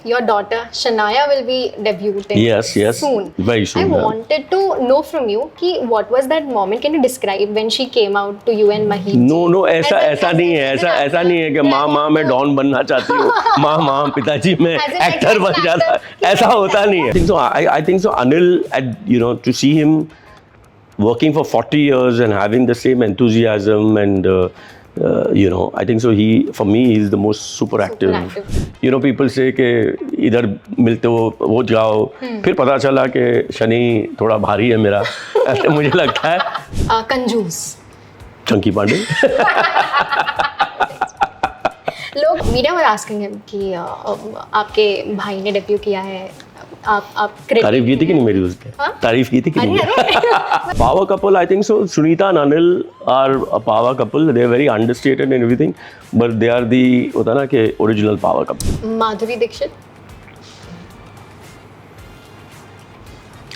your daughter Shanaya will be debuting Yes, soon. very soon. I wanted to know from you कि what was that moment? Can you describe when she came out to you and Mahit? No, ऐसा नहीं है, ऐसा नहीं है कि माँ मैं डॉन बनना चाहती हूँ, माँ पिताजी मैं एक्टर बन जाता, ऐसा होता नहीं है. I think so. Anil, to see him working for 40 years and having the same enthusiasm and I think so. For me, he's the most super active. People say कि इधर मिलते वो जाओ, फिर पता चला कि शनि थोड़ा भारी है मेरा, ऐसे मुझे लगता है. कंजूस. चंकी पांडे. लोग मीडिया वर आस्किंग हिम कि आपके भाई ने डेब्यू किया है, आप तारीफ की थी कि नहीं मेरी उसने? तारीफ की थी कि नहीं? Power couple, I think so. Sunita and Anil are a power couple. They are very understated and everything, but they are the होता ना कि original power couple. Madhuri Dixit.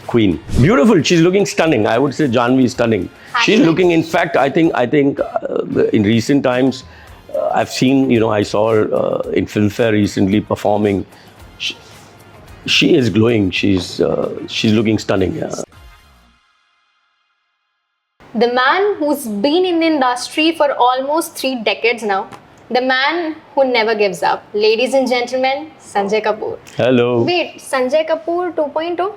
Queen, beautiful. She's looking stunning. I would say Janhavi is stunning. She's looking. In fact, I think in recent times, I've seen. I saw her in Filmfare recently performing. She is glowing. She's looking stunning. Yeah. The man who's been in the industry for almost 3 decades now. The man who never gives up. Ladies and gentlemen, Sanjay Kapoor. Hello. Wait, Sanjay Kapoor 2.0?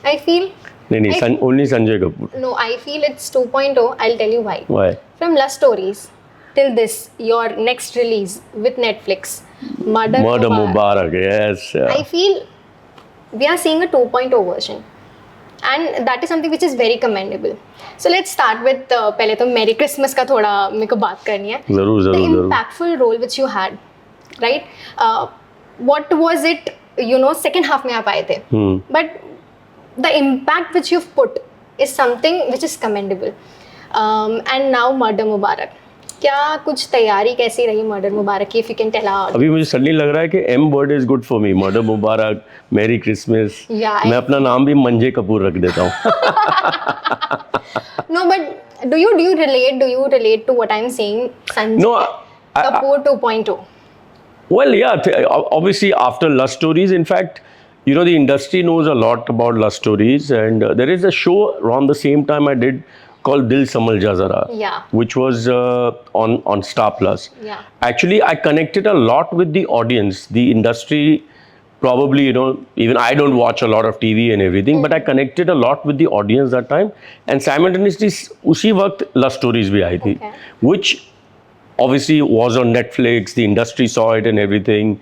I feel. Only Sanjay Kapoor. No, I feel it's 2.0. I'll tell you why. Why? From Love Stories till this, your next release with Netflix, Murder Mubarak. Yes. I feel we are seeing a 2.0 version, and that is something which is very commendable. So let's start with पहले तो Merry Christmas का थोड़ा मेरे को बात करनी है. जरूर. The impactful role which you had, right? What was it? Second half में आप आए थे. But the impact which you've put is something which is commendable. And now Murder Mubarak. क्या कुछ तैयारी कैसी रही मर्डर मुबारक की? If you can tell us. अभी मुझे सडनली लग रहा है कि M word is good for me. Murder Mubarak, merry Christmas. मैं अपना नाम भी मंजे कपूर रख देता हूँ. No, but do you relate to what I'm saying, Sanjay Kapoor 2.0? Well, yeah. Obviously, after Love Stories, in fact, the industry knows a lot about Love Stories, and there is a show around the same time I did called Dil Samjh Ja Zara, which was on Star Plus. Yeah. Actually, I connected a lot with the audience. The industry, probably, even I don't watch a lot of TV and everything, but I connected a lot with the audience that time. And simultaneously, usi waqt Love Stories bhi aayi thi, which obviously was on Netflix. The industry saw it and everything.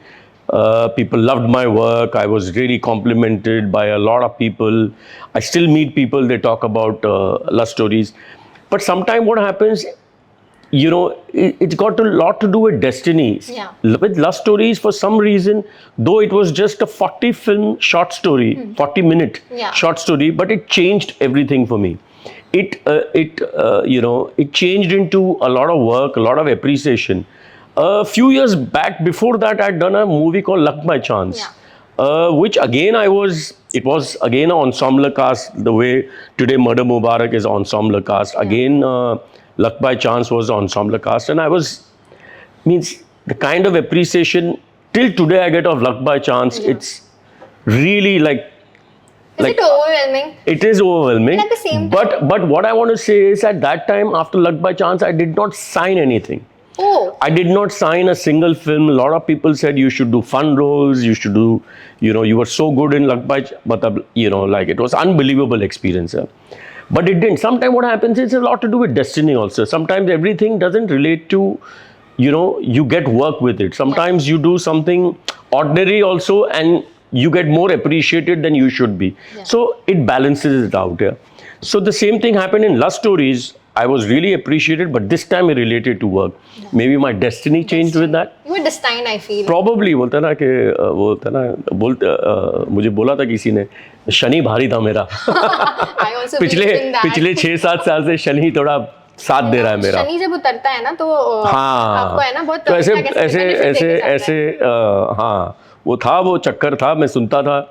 People loved my work. I was really complimented by a lot of people. I still meet people, they talk about Love Stories. But sometimes what happens, it's got a lot to do with destiny. Yeah. With Love Stories, for some reason, though it was just a 40-film short story, 40-minute short story, but it changed everything for me. It changed into a lot of work, a lot of appreciation. A few years back, before that, I'd done a movie called Luck by Chance, which again it was again an ensemble cast, the way today Murder Mubarak is ensemble cast. Again, Luck by Chance was ensemble cast, and the kind of appreciation till today I get of Luck by Chance, it's really like. Is it overwhelming? It is overwhelming. But at the same time, but what I want to say is at that time, after Luck by Chance, I did not sign anything. Oh. I did not sign a single film. A lot of people said you should do fun roles, you should do, you were so good in Luck by Chance, but like it was unbelievable experience. But it didn't. Sometimes what happens is a lot to do with destiny also. Sometimes everything doesn't relate to, you get work with it. Sometimes you do something ordinary also and you get more appreciated than you should be. Yeah. So it balances it out. Yeah. So the same thing happened in Love Stories. I was really appreciated, but this time it related to work. Yeah. Maybe my destiny changed with that. You were destined, I feel. Probably. बोलता ना कि मुझे बोला था किसी ने शनि भारी था मेरा. I also पिछले 6-7 साल से शनि थोड़ा साथ दे रहा है मेरा. शनि जब उतरता है ना तो आपको है ना बहुत तो ऐसे हाँ वो था, वो चक्कर था, मैं सुनता था.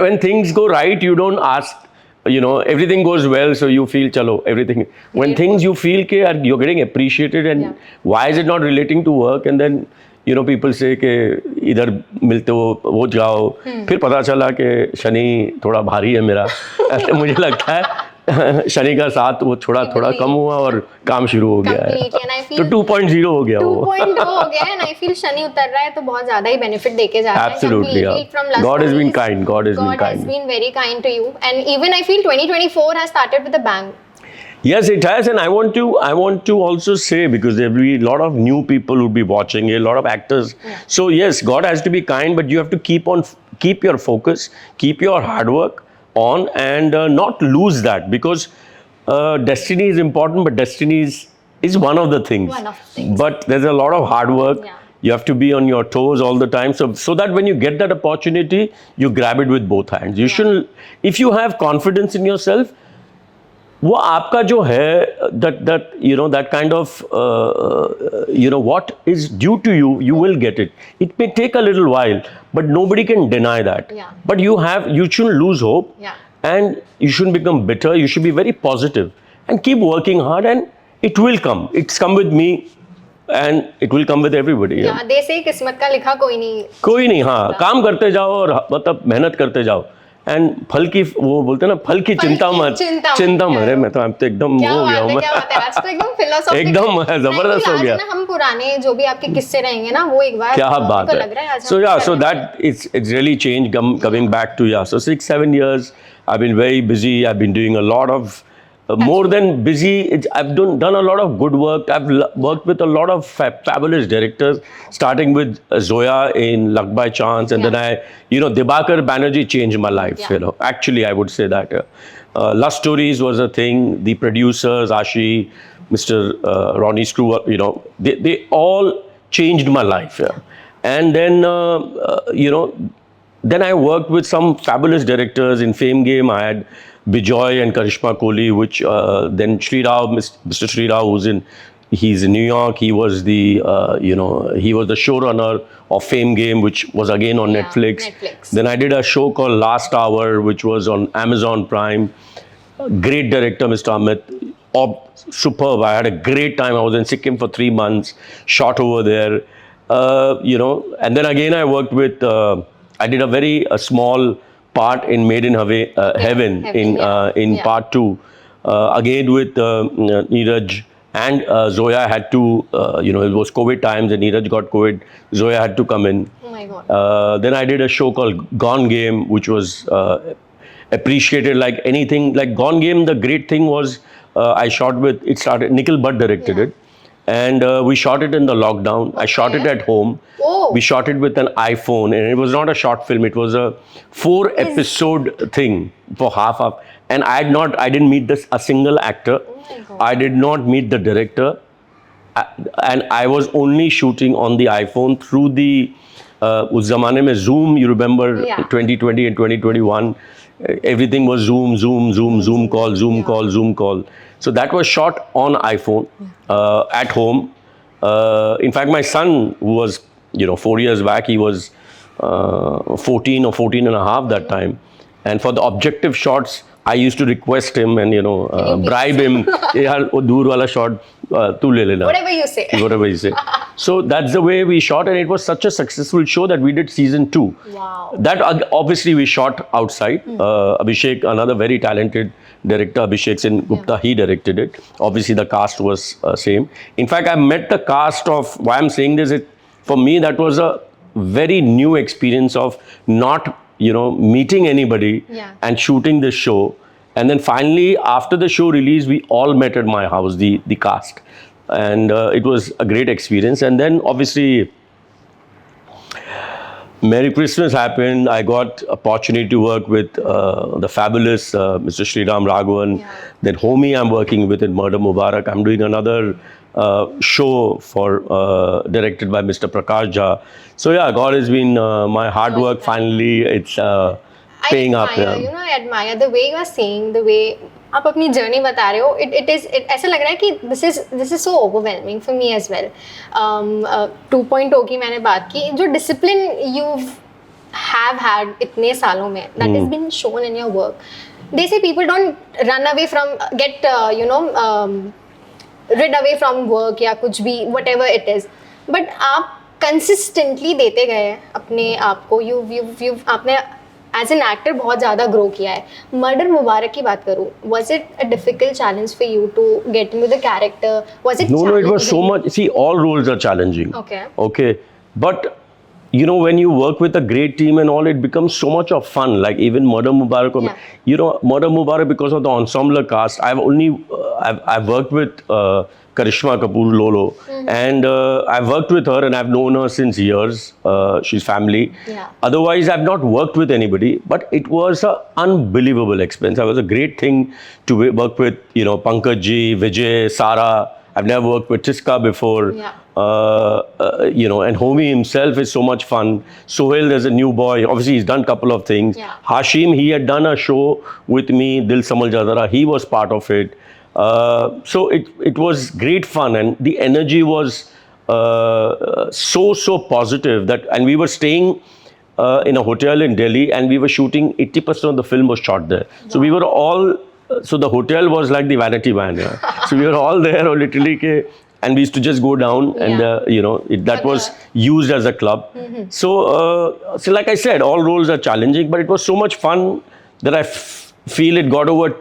When things go right, you don't ask. Everything goes well, so you feel chalo, everything. When things you feel you're getting appreciated, and why is it not relating to work? And then, people say कि इधर मिलते हो वो जाओ, फिर पता चला कि शनि थोड़ा भारी है मेरा, ऐसे मुझे लगता है शनि का साथ वो थोड़ा कम हुआ और काम शुरू हो गया है, तो 2.0 हो गया वो 2.0 हो गया है, and I feel शनि उतर रहा है तो बहुत ज्यादा ही बेनिफिट देके जा रहा है. Absolutely, Completely yeah. from last God has been days, kind. God has been God kind. has been very kind to you, and even I feel 2024 has started with a bang. Yes, it has, and I want to also say, because there will be a lot of new people who will be watching, a lot of actors. Yeah. So yes, God has to be kind, but you have to keep your focus, keep your hard work on, and not lose that, because destiny is important, but destiny is one of the things. One of the things. But there's a lot of hard work. Yeah. You have to be on your toes all the time, so that when you get that opportunity, you grab it with both hands. You shouldn't, if you have confidence in yourself, वो आपका जो है that kind of what is due to you, you will get it. It may take a little while, but nobody can deny that. Yeah. But you shouldn't lose hope. Yeah. And you shouldn't become bitter. You should be very positive and keep working hard, and it will come. It's come with me, and it will come with everybody. Yeah, they say किस्मत का लिखा कोई नहीं. हाँ, काम करते जाओ और मतलब मेहनत करते जाओ, एंड फल की वो बोलते हैं ना, फल की चिंता मत अरे मैं तो एकदम वो हो गया हूँ, आज तो एकदम फिलोसॉफी एकदम जबरदस्त हो गया. हम पुराने जो भी आपके किस्से रहेंगे ना, वो एक बार क्या बात है. So that it's really changed coming back to so 6-7 years I've been very busy. I've been doing a lot of more than busy, I've done a lot of good work. I've worked with a lot of fabulous directors, starting with Zoya in Luck by Chance, and then Dibakar Banerjee changed my life. Actually, I would say that. Lust Stories was a thing. The producers, Ashi, Mr. Ronnie Screw, they all changed my life. And then, then I worked with some fabulous directors in Fame Game. I had Bijoy and Karishma Kohli, which then Sri Rao, Mr. Sri Rao, he's in New York. He was the, he was the showrunner of Fame Game, which was again on Netflix. Then I did a show called Last Hour, which was on Amazon Prime. Great director, Mr. Amit. Superb. I had a great time. I was in Sikkim for 3 months, shot over there. And then again I worked with, I did a small part in Made in Heaven in part 2. Again with Neeraj and Zoya had to, it was COVID times and Neeraj got COVID. Zoya had to come in. Oh my God. Then I did a show called Gone Game, which was appreciated like anything. Like Gone Game, the great thing was I shot with, Nikhil Bhatt directed it. And we shot it in the lockdown. I shot it at home. Oh. We shot it with an iPhone, and it was not a short film. It was a 4-episode thing for half. And I didn't meet a single actor. Oh my God. I did not meet the director. And I was only shooting on the iPhone through the उस ज़माने में Zoom, you remember 2020 and 2021, everything was Zoom call. So that was shot on iPhone at home. In fact, my son, who was 4 years back, he was 14 or 14 and a half that time. And for the objective shots, I used to request him and bribe him. यार वो दूर वाला shot तू ले लेना. Whatever you say. Whatever you say. So that's the way we shot, and it was such a successful show that we did season 2. Wow. That obviously we shot outside. Abhishek, another very talented director, Abhishek Sen Gupta, he directed it. Obviously the cast was same. In fact, I met the cast of, why I'm saying this, for me that was a very new experience of not meeting anybody and shooting this show. And then finally, after the show release, we all met at my house, the cast. And it was a great experience. And then obviously, Merry Christmas happened. I got opportunity to work with the fabulous Mr. Sriram Raghavan. Yeah. Then Homie I'm working with in Murder Mubarak. I'm doing another show directed by Mr. Prakash Jha. So yeah, God has been my hard work. Finally, it's paying up. I admire the way you are saying, the way आप अपनी journey बता रहे हो. It ऐसा लग रहा है कि this is so overwhelming for me as well. 2.0 की मैंने बात की, जो discipline you have had इतने सालों में, that has been shown in your work. They say people don't run away from, get rid away from work या कुछ भी, whatever it is. But आप कंसिस्टेंटली देते गए हैं अपने आप को, यू आपने एज एन एक्टर बहुत ज़्यादा ग्रो किया है. मर्डर मुबारक की बात करूँ, was it a difficult challenge for you to get into the character? Was it No, it was so challenging? much. See, all roles are challenging. Okay. Okay. But, when you work with a great team and all, it becomes so much of fun. Like even Murder Mubarak, Yeah. Murder Mubarak, because of the ensemble cast, I've worked with Karishma Kapoor, Lolo, and I've worked with her and I've known her since years. She's family. Yeah. Otherwise, I've not worked with anybody, but it was an unbelievable experience. It was a great thing to work with, Pankaj ji, Vijay, Sara. I've never worked with Tiska before. Yeah. And Homie himself is so much fun. Sohail, there's a new boy. Obviously, he's done a couple of things. Yeah. Hashim, he had done a show with me, Dil Samal Jadara. He was part of it. So it was great fun, and the energy was so positive and we were staying in a hotel in Delhi, and we were shooting 80% of the film was shot there. Wow. So we were all. So the hotel was like the vanity van. Yeah. So we were all there, or literally, and we used to just go down, and that was used as a club. Mm-hmm. So like I said, all roles are challenging, but it was so much fun that I feel it got over,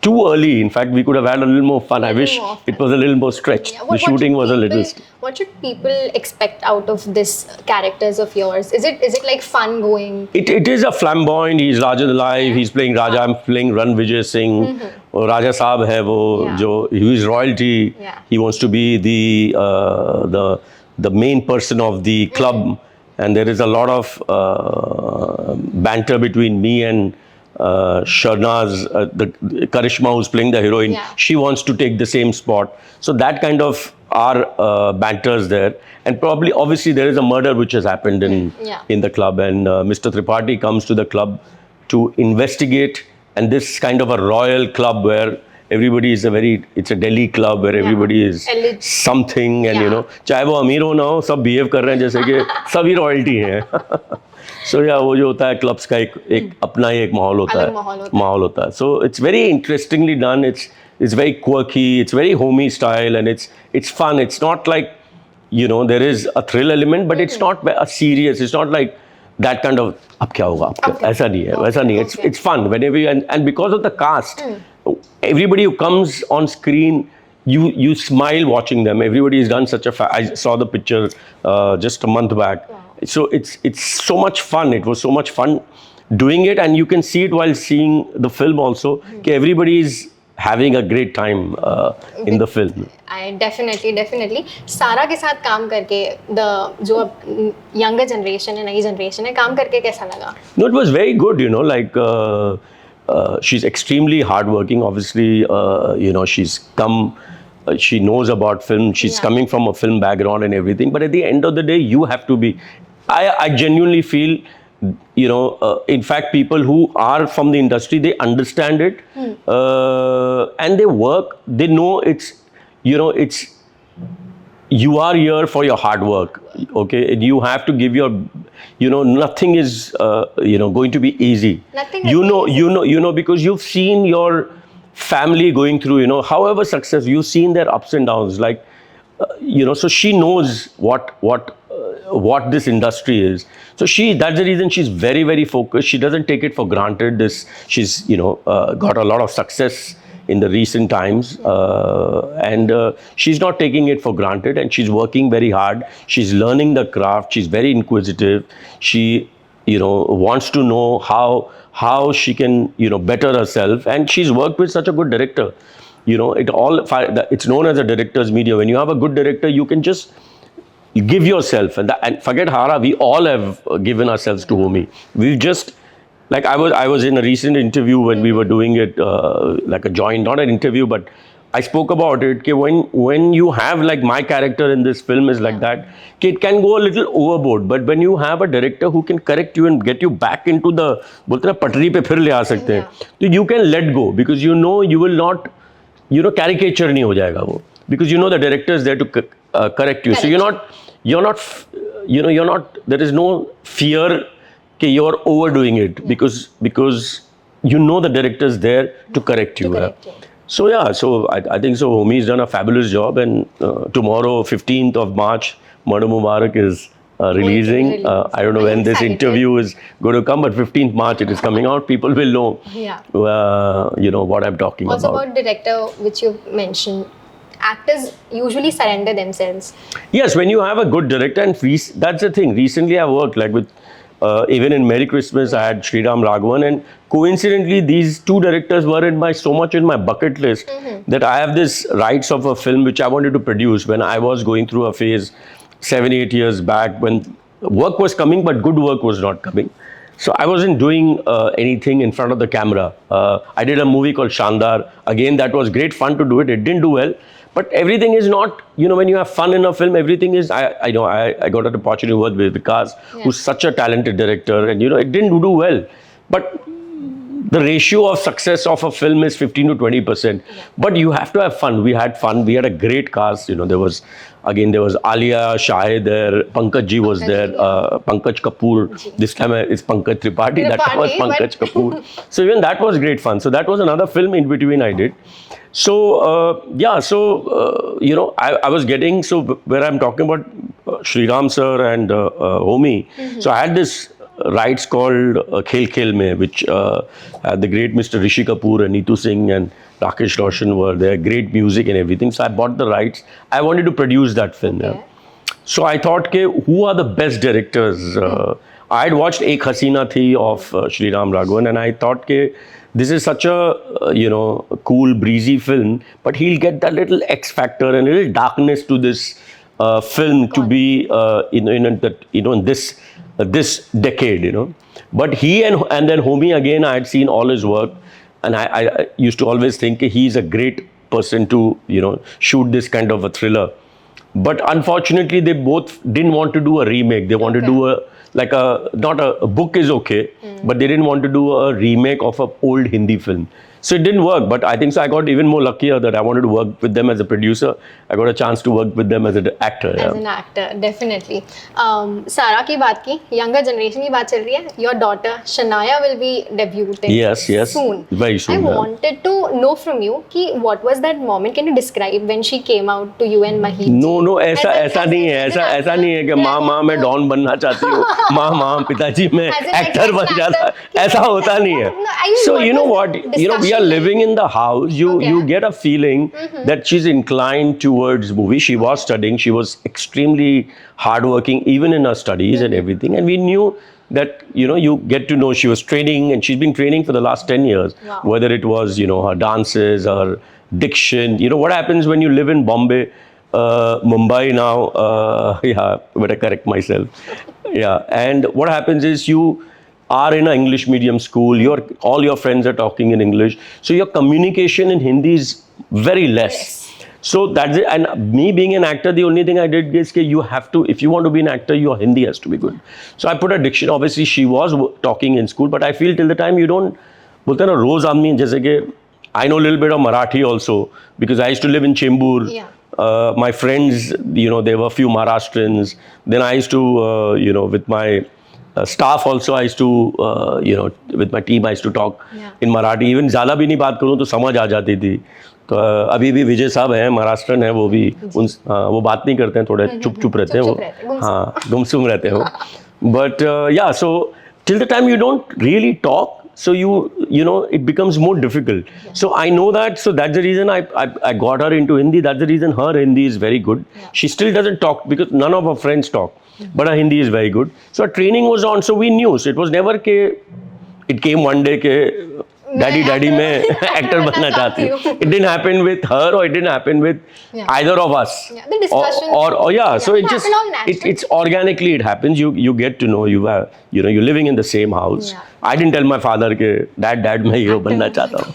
too early. In fact, we could have had a little more fun. I wish it was a little more stretched. Yeah. The shooting was a little. What should people expect out of this characters of yours? Is it like fun going? It is a flamboyant. He's larger than life. He's playing Raja. I'm playing Ran Vijay Singh. Mm-hmm. और Raja साहब है वो जो he is royalty. Yeah. He wants to be the main person of the club, and there is a lot of banter between me and Sharnaz, the Karishma who's playing the heroine. Yeah. She wants to take the same spot. So that kind of are banters there, and probably obviously there is a murder which has happened in the club, and Mr. Tripathi comes to the club to investigate, and this kind of a royal club where everybody is it's a Delhi club where everybody is something, and चाहे वो अमीर हो ना हो, सब behave कर रहे हैं जैसे कि सभी royalty हैं. So वो जो होता है clubs का एक अपना ही एक माहौल होता है. So it's very interestingly done. It's very quirky. It's very homey style, and it's fun. It's not like there is a thrill element, but it's not a serious. It's not like that kind of अब क्या होगा ऐसा नहीं है वैसा नहीं है. It's fun whenever and because of the cast, everybody who comes on screen, you smile watching them. Everybody has done such I saw the picture just a month back. Wow. So it's so much fun. It was so much fun doing it, and you can see it while seeing the film also. Everybody is having a great time in the film. I definitely. सारा के साथ काम करके जो अब younger generation है, नई generation है, काम करके कैसा लगा? No, it was very good. Like she's extremely hardworking. Obviously, she's come. She knows about film. She's coming from a film background and everything. But at the end of the day, you have to be. I genuinely feel, in fact, people who are from the industry, they understand it, and they work. They know it's, you are here for your hard work, okay? And you have to give your, nothing is, going to be easy. Nothing is easy. Because you've seen your family going through, however successful, you've seen their ups and downs. Like, so she knows what this industry is. So that's the reason she's very, very focused. She doesn't take it for granted. She's, got a lot of success in the recent times, and she's not taking it for granted, and she's working very hard. She's learning the craft. She's very inquisitive. She, wants to know how she can, better herself, and she's worked with such a good director. It's known as a director's media. When you have a good director, you can just give yourself, and forget Hara. We all have given ourselves to Homi. We've just, like I was in a recent interview when we were doing it, like a joint, not an interview, but I spoke about it. That when you have, like, my character in this film is like that, it can go a little overboard. But when you have a director who can correct you and get you back into the बोलते हैं पटरी पे फिर ले आ सकते हैं, तो you can let go, because you will not, caricature नहीं हो जाएगा वो, because the director is there to correct you. So you're not, there is no fear that you're overdoing it, because the director is there to correct you. So I think so. Homi's done a fabulous job, and tomorrow, 15th of March, Murder Mubarak is releasing. Release. I don't know I'm when this excited. interview is going to come, but 15th March it is coming out. People will know, Yeah. what I'm talking Also about. about director, which you mentioned, actors usually surrender themselves. Yes, when you have a good director, and that's the thing. Recently, I worked like with even in Merry Christmas, I had Sriram Raghavan, and coincidentally, these two directors were so much in my bucket list that I have this rights of a film which I wanted to produce when I was going through a phase 7-8 years back when work was coming, but good work was not coming. So I wasn't doing anything in front of the camera. I did a movie called Shandar. Again, that was great fun to do it. It didn't do well. But everything is not, when you have fun in a film, everything is, I know, I got an opportunity to work with Vikas, who's such a talented director, and, it didn't do well. But the ratio of success of a film is 15 to 20%. But you have to have fun. We had fun. We had a great cast. There was Alia, Shahid there, Pankaj Ji was there, Pankaj Kapoor. This time it's Pankaj Tripathi. That time was Pankaj Kapoor. So even that was great fun. So that was another film in between I did. So, I was getting, so where I'm talking about Sriram sir and Homi. So I had this rights called Khel Khel Mein, which had the great Mr. Rishi Kapoor and Neetu Singh and Rakesh Roshan were there, great music and everything. So I bought the rights. I wanted to produce that film. Okay. Yeah. So I thought, who are the best directors? I had watched Ek Hasina Thi of Sriram Raghavan, and I thought, this is such a, cool, breezy film, but he'll get that little X factor and a little darkness to this film to be, in this decade, But he and then Homi, again, I had seen all his work, and I used to always think he's a great person to, shoot this kind of a thriller. But unfortunately, they both didn't want to do a remake. They wanted to do a book is okay, but they didn't want to do a remake of an old Hindi film. So it didn't work, but I think so I got even more luckier that I wanted to work with them as a producer. I got a chance to work with them as an actor. As an actor, definitely. Sara की बात की, younger generation की बात चल रही है. Your daughter Shanaya will be debuting soon. Very soon. I wanted to know from you कि what was that moment? Can you describe when she came out to you and Mahit? No, ऐसा नहीं है, ऐसा नहीं है कि माँ मैं डॉन बनना चाहती हूँ, माँ पिताजी मैं एक्टर बन जाता, ऐसा होता नहीं है. So you know what, we are living in the house. You get a feeling that she's inclined towards movie. She was studying. She was extremely hardworking, even in her studies and everything. And we knew that, you get to know she was training, and she's been training for the last 10 years. Wow. Whether it was, her dances, her diction. What happens when you live in Bombay, Mumbai now, better correct myself. And what happens is you are in an English medium school, all your friends are talking in English, so your communication in Hindi is very less. So that's it. And me being an actor, the only thing I did is you have to, if you want to be an actor, your Hindi has to be good. So I put a diction. Obviously she was talking in school, but I feel till the time you don't, bolte na roz aadmi jaise ke, I know a little bit of Marathi also, because I used to live in Chembur. My friends, there were a few Maharashtrians. Then I used to, with my staff also, I used to, with my team, I used to talk in Marathi. Even ज़्यादा भी नहीं बात करूँ तो समझ आ जाती थी. तो अभी भी विजय साहब हैं, महाराष्ट्रन हैं, वो भी वो बात नहीं करते हैं, थोड़े चुप रहते हैं वो, हाँ, गुमसुम रहते हैं वो. But so till the time you don't really talk, so it becomes more difficult. So I know that. So that's the reason I got her into Hindi. That's the reason her Hindi is very good. She still doesn't talk because none of her friends talk. But her Hindi is very good. So our training was on. So we knew. So it was never it came one day daddy मैं actor बनना चाहती हूँ. It didn't happen with her, or it didn't happen with either of us. The discussion. So it's organically it happens. You get to know, you're living in the same house. I didn't tell my father कि dad मैं ये बनना चाहता हूँ.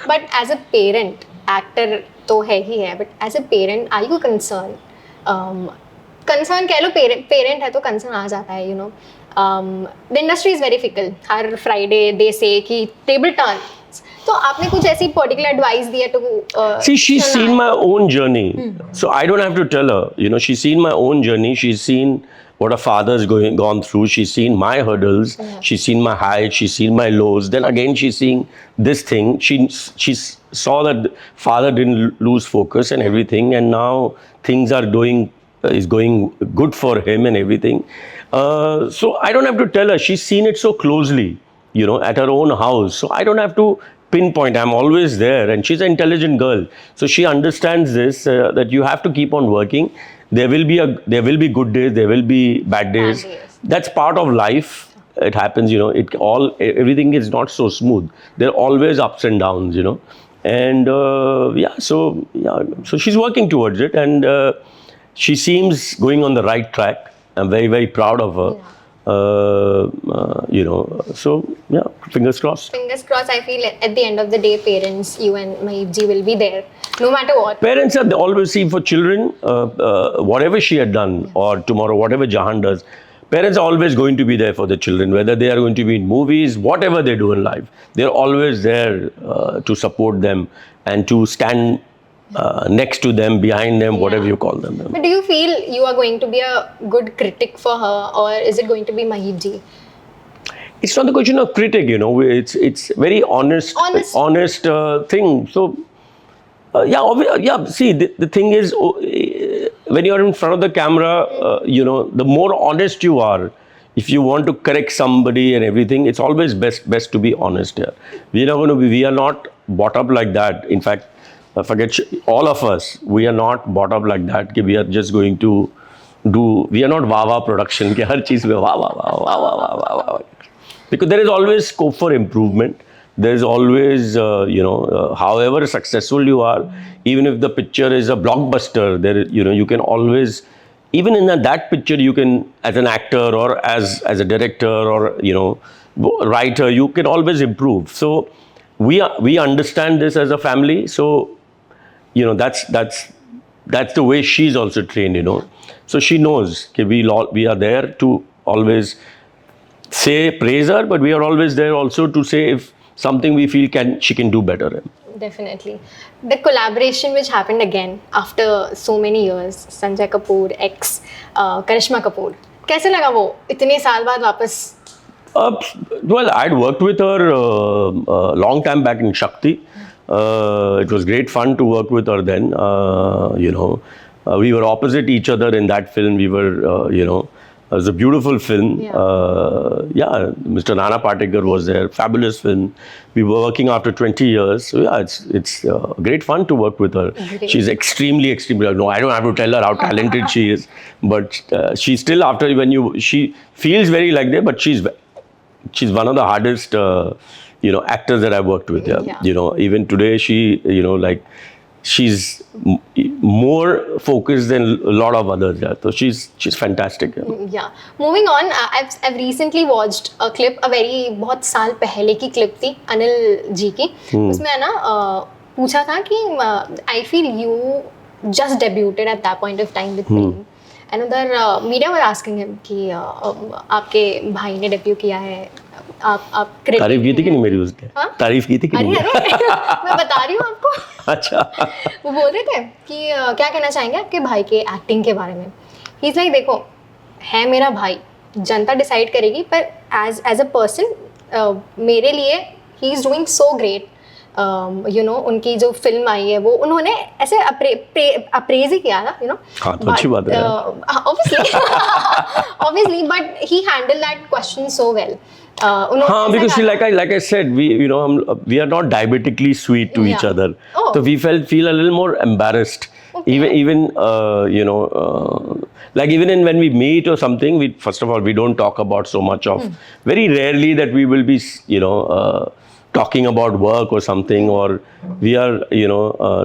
But as a parent, actor तो है ही है. But as a parent, are you concerned? Concern कह लो, parent है तो concern आ जाता है, the industry is very fickle. Her Friday they say कि table turns. तो आपने कुछ ऐसी particular advice दिया to see, she's seen my own journey. So I don't have to tell her. She's seen my own journey. She's seen what her father's gone through. She's seen my hurdles. She's seen my highs. She's seen my lows. Then again, she's seeing this thing. She saw that father didn't lose focus and everything. And now things are doing is going good for him and everything. So I don't have to tell her. She's seen it so closely, at her own house. So I don't have to pinpoint. I'm always there, and she's an intelligent girl, so she understands this, that you have to keep on working. There will be good days, there will be bad days. That's part of life. It happens, everything is not so smooth. There are always ups and downs, and so she's working towards it, and she seems going on the right track. I'm very, very proud of her. So yeah, fingers crossed. Fingers crossed. I feel at the end of the day, parents, you and Mahibji will be there, no matter what. Parents are always, see, for children, whatever she had done, or tomorrow, whatever Jahan does, parents are always going to be there for the children, whether they are going to be in movies, whatever they do in life. They're always there to support them and to stand next to them, behind them, whatever you call them. But do you feel you are going to be a good critic for her, or is it going to be Mahibji? It's not the question of critic, it's very honest thing. So, see, the thing is, when you're in front of the camera, the more honest you are, if you want to correct somebody and everything, it's always best to be honest here. We are not brought up like that. In fact, forget all of us, we are not brought up like that. We are just going to we are not Wawa production. Har cheez mein Wawa. Because there is always scope for improvement. There is always, however successful you are, even if the picture is a blockbuster, you can always, even in that picture, you can, as an actor or as a director or, writer, you can always improve. So we understand this as a family. So, that's the way she's also trained, So she knows that we are there to always praise her, but we are always there also to say if something we feel she can do better. Definitely. The collaboration which happened again after so many years, Sanjay Kapoor x Karishma Kapoor. कैसे लगा वो इतने साल बाद वापस? Well, I'd worked with her a long time back in Shakti. It was great fun to work with her then. We were opposite each other in that film. We were, it was a beautiful film. Mr. Nana Patekar was there. Fabulous film. We were working after 20 years. So yeah, it's great fun to work with her. Great. She's extremely. No, I don't have to tell her how talented she is, but she's still she feels very like that, but she's one of the hardest, actors that I've worked with. Even today, she's more focused than a lot of others. So she's fantastic. Yeah. Moving on, I've recently watched a clip, बहुत साल पहले की clip थी अनिल जी की. उसमें ना पूछा था कि I feel you just debuted at that point of time with me. And उधर media were asking him कि आपके भाई ने debut किया है, आप तारीफ की थी कि नहीं मेरी उसने? तारीफ की थी कि नहीं? मैं बता रही हूँ आपको. अच्छा. वो बोल रहे थे कि क्या कहना चाहेंगे आपके भाई के एक्टिंग के बारे में. ही इज लाइक, देखो, है मेरा भाई, जनता डिसाइड करेगी, पर एज अ पर्सन मेरे लिए he is doing so great. उनकी जो फिल्म आई है वो उन्होंने ऐसे अप्रेज ही किया था, हाँ, तो अच्छी बात है. Obviously, but he handled that question so well. Because like I said, we are not diabetically sweet to each other. So we feel a little more embarrassed. Okay. Even even when we meet or something, first of all, we don't talk about so much of. Very rarely that we will be, talking about work or something, or we are,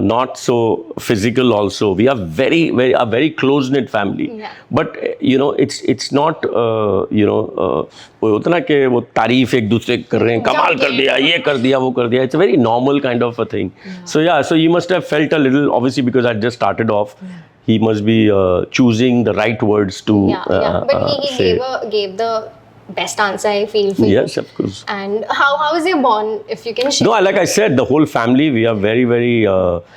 not so physical also. We are a very close-knit family. Yeah. But, it's not, उतना के वो तारीफ एक दूसरे कर रहे हैं, कमाल कर दिया, ये कर दिया, वो कर दिया. It's a very normal kind of a thing. Yeah. So you must have felt a little, obviously, because I just started off. He must be choosing the right words to But he gave the best answer, I feel, for you. Yes, of course. And how is your bond, if you can share? No, like I said, the whole family, we are very, very...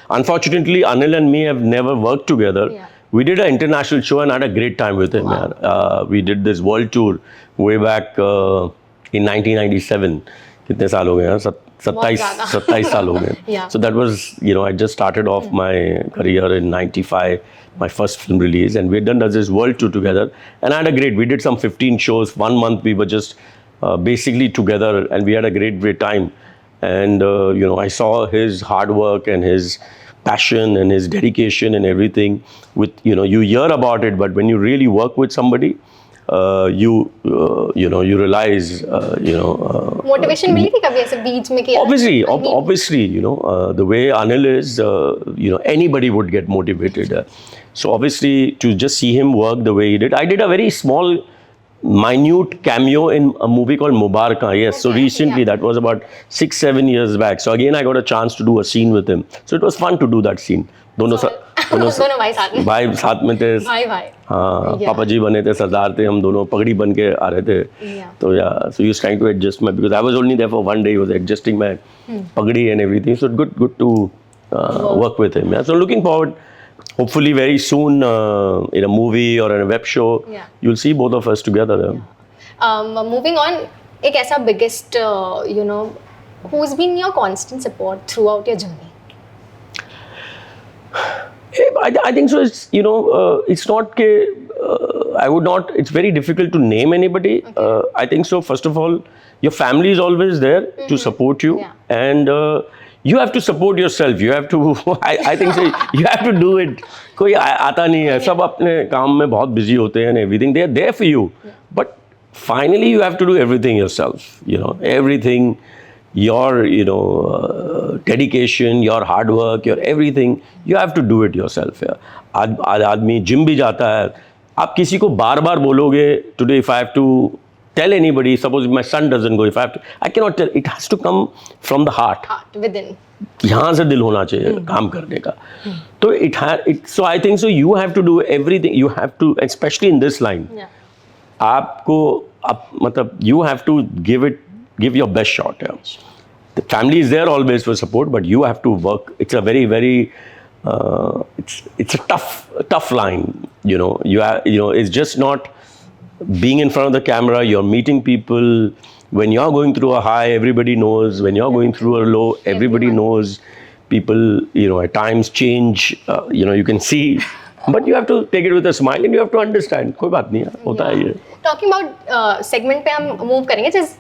unfortunately, Anil and me have never worked together. Yeah. We did an international show and had a great time with him. Wow. We did this world tour way back in 1997. कितने साल हो गए हैं? 27 साल हो गए. Yeah. So that was, I just started off my career in 95, my first film release, and we had done this world tour together, and I had a great, we did some 15 shows, 1 month we were just basically together, and we had a great time. And I saw his hard work and his passion and his dedication and everything. With you hear about it, but when you really work with somebody, you realize motivation मिली थी कभी ऐसे बीच में कि obviously the way Anil is, anybody would get motivated. So obviously to just see him work the way he did. I did a very small minute cameo in a movie called Mubarak. Yes, so recently, that was about 6-7 years back. So again I got a chance to do a scene with him, so it was fun to do that scene. दोनों भाई साथ में थे. हाँ, पापा जी बने थे, सरदार थे, हम दोनों पगड़ी बन के आ रहे थे. तो so he was trying to adjust my, because I was only there for 1 day, he was adjusting my pagdi and everything. So good to work with him. So looking forward, hopefully very soon in a movie or in a web show, you'll see both of us together. Moving on, एक ऐसा biggest, who's been your constant support throughout your journey? I think so. It's it's not I would not. It's very difficult to name anybody. I think so. First of all, your family is always there to support you, and you have to support yourself. You have to. I think so. You have to do it. कोई आता नहीं है. सब अपने काम में बहुत busy होते हैं and everything. They are there for you, but finally you have to do everything yourself. Everything. Your dedication, your hard work, your everything, you have to do it yourself. आज आदमी जिम भी जाता है. आप किसी को बार-बार बोलोगे, today if I have to tell anybody, suppose my son doesn't go, if I have to, I cannot tell. It has to come from the heart. Within. यहाँ से दिल होना चाहिए काम करने का. तो so I think so you have to do everything. You have to, especially in this line. आपको मतलब you have to give your best shot. The family is there always for support, but you have to work. It's a very it's a tough line. It's just not being in front of the camera. You're meeting people. When you're going through a high, everybody knows. When you're going through a low, everybody knows. People, at times change. You can see, but you have to take it with a smile and you have to understand. कोई बात नहीं है, होता है ये. Talking about segment पे हम move करेंगे. Just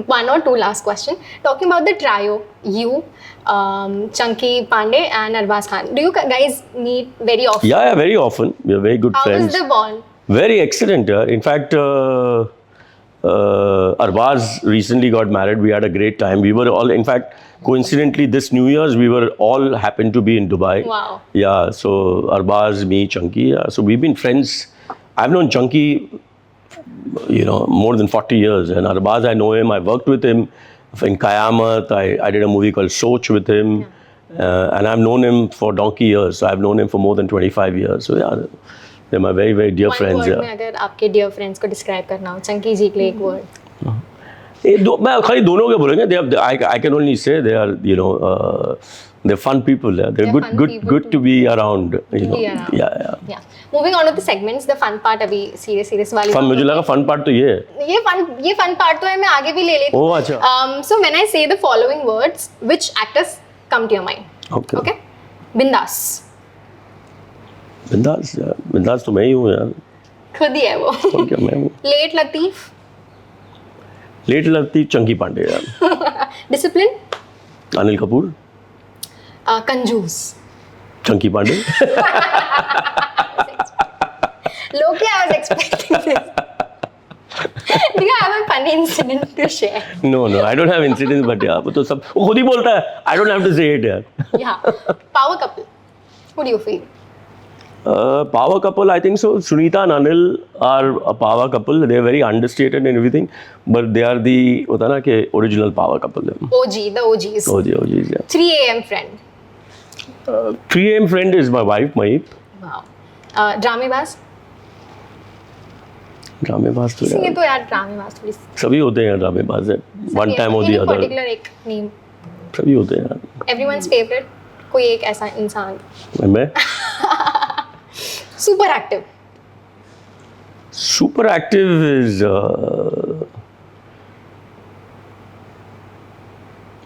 1 or 2 last question. Talking about the trio, you, Chunkey Pandey and Arbaaz Khan. Do you guys meet very often? Yeah, very often. We are very good friends. How is the bond? Very excellent. In fact, Arbaaz recently got married. We had a great time. We were all, in fact, coincidentally, this New Year's, we were all happened to be in Dubai. Wow. Yeah, so Arbaaz, me, Chunkey. So we've been friends. I've known Chunkey, more than 40 years. And Arbaaz, I know him. I worked with him in Qayamat. I did a movie called Soch with him. And I've known him for donkey years. So I've known him for more than 25 years. So yeah, they're my very dear friends. One word में अगर आपके dear friends को describe करना हो, Chunkey जी के लिए एक word. मैं खाली दोनों के बोलेंगे. I can only say they are, they're fun people. They're good to be around. Yeah. Moving on to the segments, the fun part अभी serious वाली. Fun मुझे लगा fun part तो ये है. ये fun part तो है, मैं आगे भी ले लेती हूँ. Oh अच्छा. So when I say the following words, which actors come to your mind? Okay. Bindas. बिंदास तो मैं ही हूँ यार. खुद ही है वो. और क्या मैं हूँ. लेट लतीफ चंकी पांडे यार. डिसिप्लिन अनिल कपूर. कंजूस Chunky Pandey. Loki, I was expecting this. Do you have a funny incident to share? No, I don't have incidents, but yeah, वो तो सब वो खुद ही बोलता है. I don't have to say it यार. Yeah. Power couple. Who do you feel? Power couple, I think so. Sunita and Anil are a power couple. They are very understated and everything, but they are the होता ना कि original power couple. The OGs. OGs, yeah. 3 AM friend. 3 AM friend is my wife, Mahip. Wow. ड्रामेबाज तो ये तो यार ड्रामेबाज थोड़ी सभी होते हैं ड्रामेबाज. One time or the other. Particular एक नेम. सभी होते हैं यार. Everyone's favorite. कोई एक ऐसा इंसान. मैं. Super active. Super active is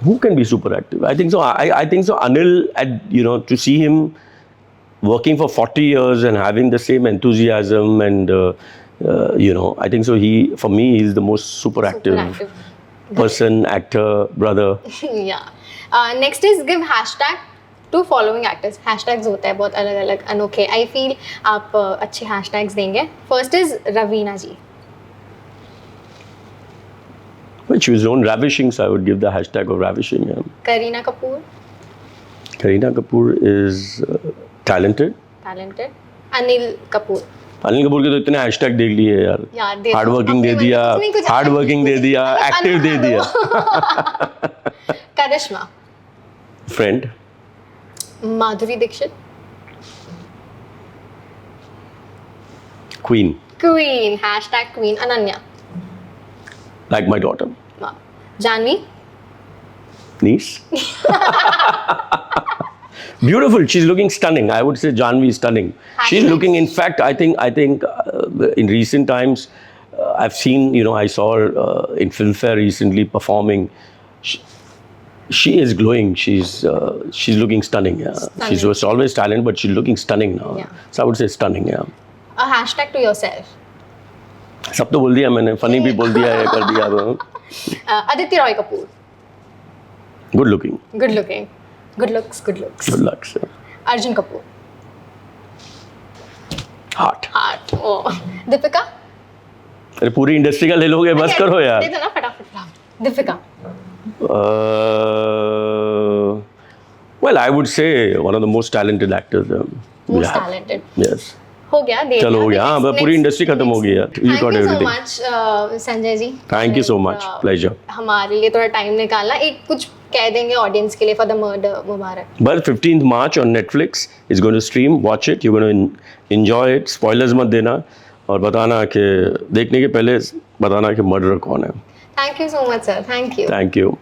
Who can be super active? I think so. I think so. Anil, to see him working for 40 years and having the same enthusiasm and, I think so. For me, he's the most super active person, actor, brother. Yeah. Next is give hashtag to following actors. Hashtags होता है बहुत अलग अलग अनोखे. I feel आप अच्छे hashtags देंगे. First is Raveena ji. Well, she was known ravishing, so I would give the hashtag of ravishing. Yeah. Kareena Kapoor. Kareena Kapoor is talented. Talented. Anil Kapoor. Anil Kapoor के तो इतने हैशटैग देख लिए यार. Hard working they दिया, hard working they दिया, active दे दिया. Karishma. Friend. Madhuri Dixit. Queen. Queen. Hashtag queen. Ananya. Like my daughter. Wow. Janhavi. Niece. Beautiful. She's looking stunning. I would say Janhavi is stunning. She's looking. In fact, I think in recent times, I've seen. I saw her in Filmfare recently performing. She is glowing. She's looking stunning. Yeah. Stunning. She was always talent, but she's looking stunning now. Yeah. So I would say stunning. Yeah. A hashtag to yourself. सब तो बोल दिया मैंने. Funny भी बोल दिया है, कर दिया. Aditya Roy Kapoor. Good looking. Good looking. Good looks. Good looks. Good looks. Yeah. Arjun Kapoor. Heart. Heart. Oh. Deepika. अरे पूरी इंडस्ट्री का ले लोगे, बस करो यार. दे दो ना फटाफट. Deepika. Well, I would say one of the most talented actors. Most talented. Yes. हो गया. चलो हो गया. हाँ, पूरी इंडस्ट्री खत्म हो गई यार. You got everything. Thank you so much, Sanjay ji. Thank you so much. Pleasure. हमारे लिए थोड़ा टाइम निकालना. एक कुछ कह देंगे ऑडियंस के लिए for the Murder Mubarak. But 15th March on Netflix is going to stream. Watch it. You're going to enjoy it. Spoilers मत देना और बताना कि देखने के पहले बताना कि मर्डर कौन है. Thank you so much, sir. Thank you. Thank you.